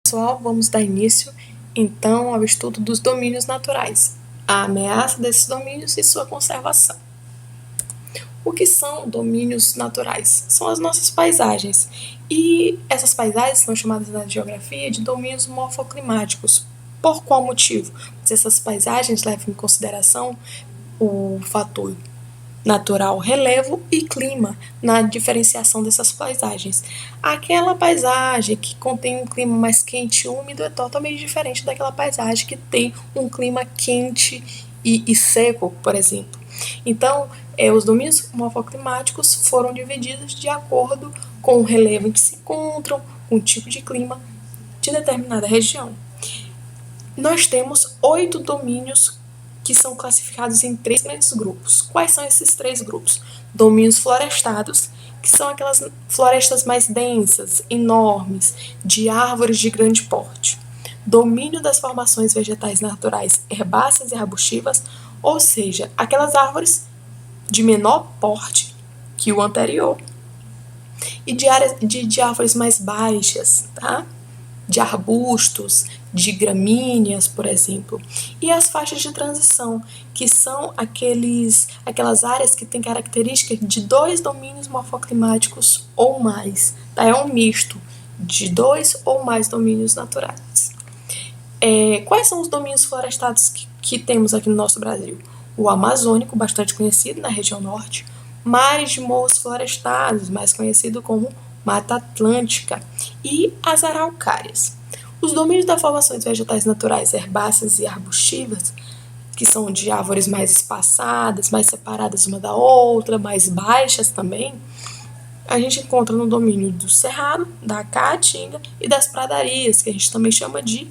Pessoal, vamos dar início, então, ao estudo dos domínios naturais, a ameaça desses domínios e sua conservação. O que são domínios naturais? São as nossas paisagens, e essas paisagens são chamadas na geografia de domínios morfoclimáticos. Por qual motivo? Pois essas paisagens levam em consideração o fator natural, relevo e clima na diferenciação dessas paisagens. Aquela paisagem que contém um clima mais quente e úmido é totalmente diferente daquela paisagem que tem um clima quente e seco, por exemplo. Então, os domínios morfoclimáticos foram divididos de acordo com o relevo em que se encontram, com o tipo de clima de determinada região. Nós temos 8 domínios que são classificados em 3 grandes grupos. Quais são esses 3 grupos? Domínios florestados, que são aquelas florestas mais densas, enormes, de árvores de grande porte. Domínio das formações vegetais naturais herbáceas e arbustivas, ou seja, aquelas árvores de menor porte que o anterior. E de árvores mais baixas, tá? De arbustos, de gramíneas, por exemplo. E as faixas de transição, que são aquelas áreas que têm característica de 2 domínios morfoclimáticos ou mais. Tá? É um misto de 2 ou mais domínios naturais. Quais são os domínios florestados que temos aqui no nosso Brasil? O amazônico, bastante conhecido na região norte, mares de morros florestados, mais conhecido como Mata Atlântica, e as araucárias. Os domínios das formações vegetais naturais herbáceas e arbustivas, que são de árvores mais espaçadas, mais separadas uma da outra, mais baixas também, a gente encontra no domínio do cerrado, da caatinga e das pradarias, que a gente também chama de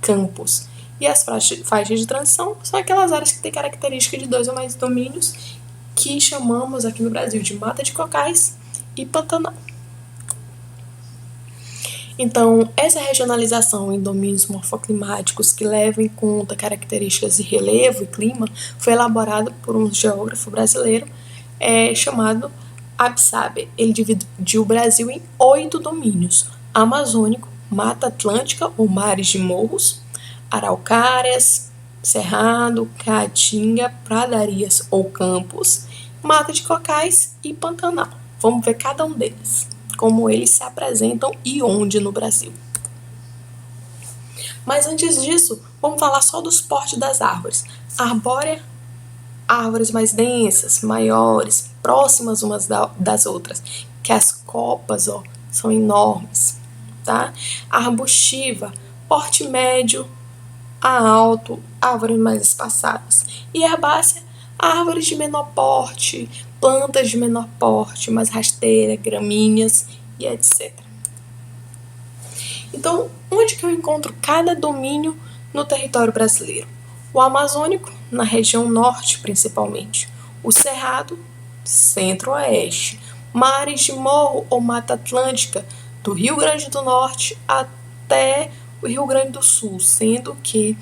campos. E as faixas de transição são aquelas áreas que têm característica de 2 ou mais domínios, que chamamos aqui no Brasil de mata de cocais e pantanal. Então, essa regionalização em domínios morfoclimáticos que levam em conta características de relevo e clima foi elaborada por um geógrafo brasileiro chamado Absaber. Ele dividiu o Brasil em 8 domínios: amazônico, mata atlântica ou mares de morros, araucárias, cerrado, caatinga, pradarias ou campos, mata de cocais e pantanal. Vamos ver cada um deles, como eles se apresentam e onde no Brasil. Mas antes disso, vamos falar só dos portes das árvores. Arbórea, árvores mais densas, maiores, próximas umas das outras, que as copas são enormes. Tá? Arbustiva, porte médio a alto, árvores mais espaçadas. E herbácea, árvores de menor porte, plantas de menor porte, mais rasteira, gramíneas e etc. Então, onde que eu encontro cada domínio no território brasileiro? O amazônico, na região norte principalmente. O cerrado, centro-oeste. Mares de morro ou mata atlântica, do Rio Grande do Norte até o Rio Grande do Sul, sendo que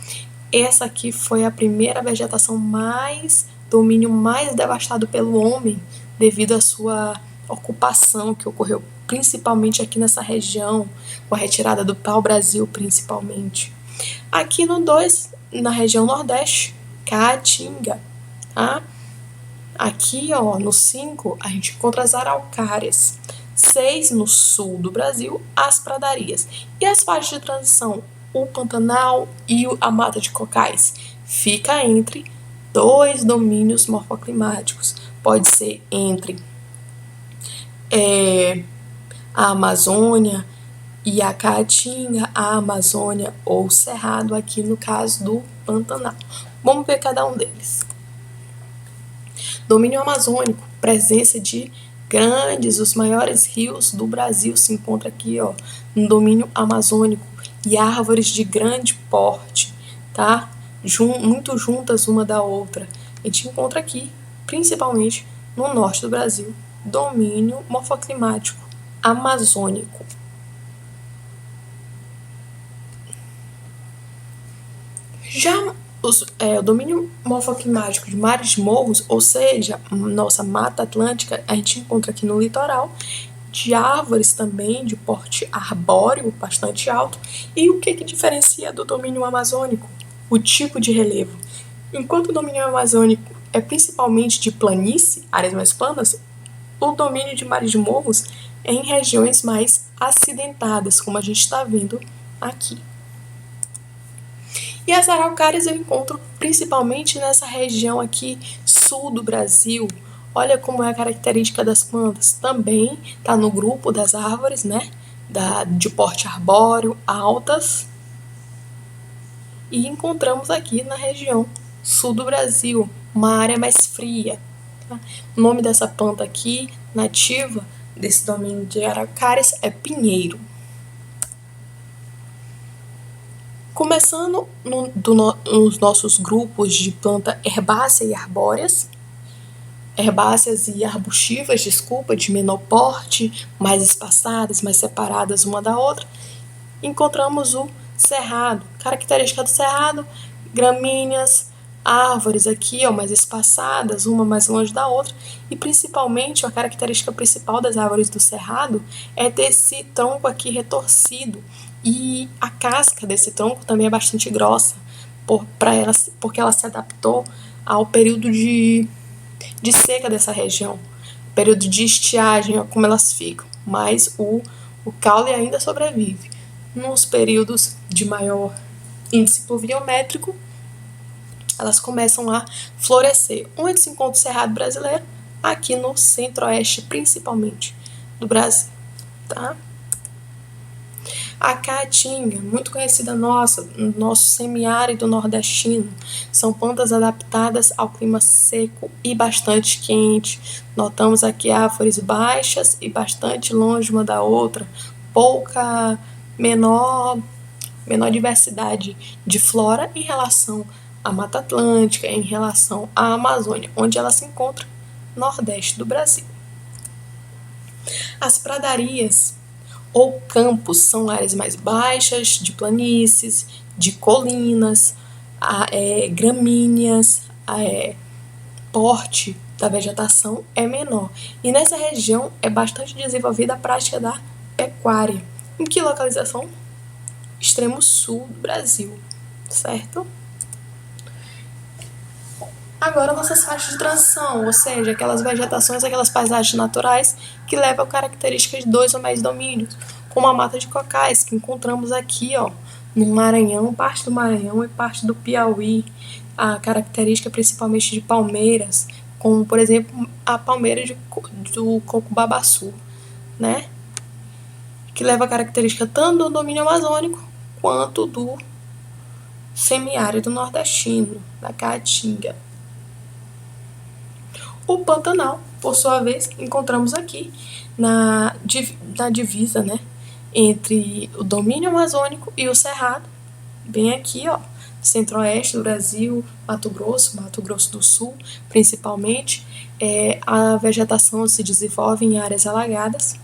essa aqui foi a primeira vegetação domínio mais devastado pelo homem devido à sua ocupação que ocorreu principalmente aqui nessa região, com a retirada do pau-brasil principalmente. Aqui no 2, na região nordeste, Caatinga, tá? Aqui, no 5, a gente encontra as araucárias. 6, no sul do Brasil, as pradarias. E as faixas de transição, o Pantanal e a mata de cocais, fica entre 2 domínios morfoclimáticos. Pode ser entre a Amazônia e a Caatinga, a Amazônia ou o Cerrado, aqui no caso do Pantanal. Vamos ver cada um deles. Domínio amazônico, presença de os maiores rios do Brasil se encontra aqui, no domínio amazônico, e árvores de grande porte, tá? Muito juntas uma da outra. A gente encontra aqui, principalmente no norte do Brasil, domínio morfoclimático amazônico. Já o domínio morfoclimático de mares de morros, ou seja, nossa Mata Atlântica, a gente encontra aqui no litoral, de árvores também de porte arbóreo bastante alto. E o que diferencia do domínio amazônico? O tipo de relevo. Enquanto o domínio amazônico é principalmente de planície, áreas mais planas, o domínio de mares de morros é em regiões mais acidentadas, como a gente está vendo aqui. E as araucárias eu encontro principalmente nessa região aqui sul do Brasil. Olha como é a característica das plantas. Também está no grupo das árvores, né? De porte arbóreo, altas. E encontramos aqui na região sul do Brasil, uma área mais fria. Tá? O nome dessa planta aqui, nativa desse domínio de araucárias, é pinheiro. Começando nos nossos grupos de planta herbácea e arbóreas, herbáceas e arbustivas, de menor porte, mais espaçadas, mais separadas uma da outra, encontramos o cerrado. Característica do cerrado, gramíneas, árvores aqui, mais espaçadas, uma mais longe da outra, e principalmente a característica principal das árvores do cerrado é desse tronco aqui retorcido, e a casca desse tronco também é bastante grossa, porque ela se adaptou ao período de seca dessa região, período de estiagem, como elas ficam, mas o caule ainda sobrevive. Nos períodos de maior índice pluviométrico, elas começam a florescer. Onde se encontra o cerrado brasileiro? Aqui no centro-oeste, principalmente, do Brasil. Tá? A caatinga, muito conhecida nossa, no nosso semiárido nordestino, são plantas adaptadas ao clima seco e bastante quente. Notamos aqui árvores baixas e bastante longe uma da outra, menor diversidade de flora em relação à Mata Atlântica, em relação à Amazônia, onde ela se encontra no nordeste do Brasil. As pradarias ou campos são áreas mais baixas, de planícies, de colinas, gramíneas, porte da vegetação é menor. E nessa região é bastante desenvolvida a prática da pecuária. Em que localização? Extremo sul do Brasil, certo? Agora nossas faixas de transição, ou seja, aquelas vegetações, aquelas paisagens naturais que levam a características de 2 ou mais domínios, como a mata de cocais, que encontramos aqui, no Maranhão, parte do Maranhão e parte do Piauí, a característica principalmente de palmeiras, como, por exemplo, a palmeira do coco-babaçu, né? Que leva a característica tanto do domínio amazônico quanto do semiárido nordestino, da caatinga. O Pantanal, por sua vez, encontramos aqui na divisa, né, entre o domínio amazônico e o cerrado, bem aqui, centro-oeste do Brasil, Mato Grosso do Sul, principalmente, a vegetação se desenvolve em áreas alagadas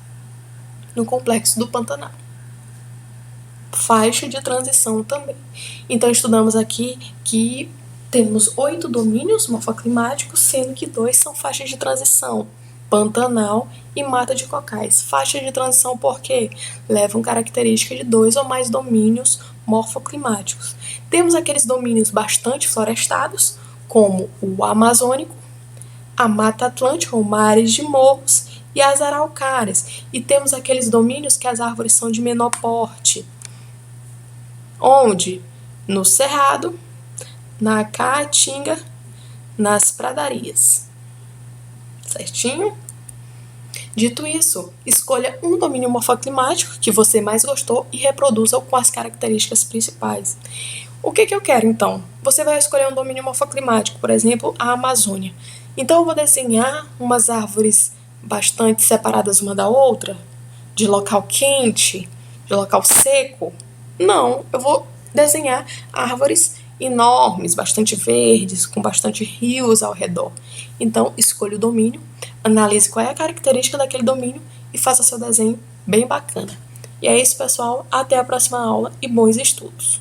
no complexo do Pantanal. Faixa de transição também. Então, estudamos aqui que temos 8 domínios morfoclimáticos, sendo que 2 são faixas de transição, Pantanal e Mata de Cocais. Faixas de transição porque levam características de 2 ou mais domínios morfoclimáticos. Temos aqueles domínios bastante florestados, como o amazônico, a Mata Atlântica, ou mares de morros, e as araucárias. E temos aqueles domínios que as árvores são de menor porte, onde? No cerrado, na caatinga, nas pradarias. Certinho? Dito isso, escolha um domínio morfoclimático que você mais gostou e reproduza-o com as características principais. O que eu quero, então? Você vai escolher um domínio morfoclimático, por exemplo, a Amazônia. Então, eu vou desenhar umas árvores bastante separadas uma da outra, de local quente, de local seco. Não, eu vou desenhar árvores enormes, bastante verdes, com bastante rios ao redor. Então, escolha o domínio, analise qual é a característica daquele domínio e faça seu desenho bem bacana. E é isso, pessoal. Até a próxima aula e bons estudos!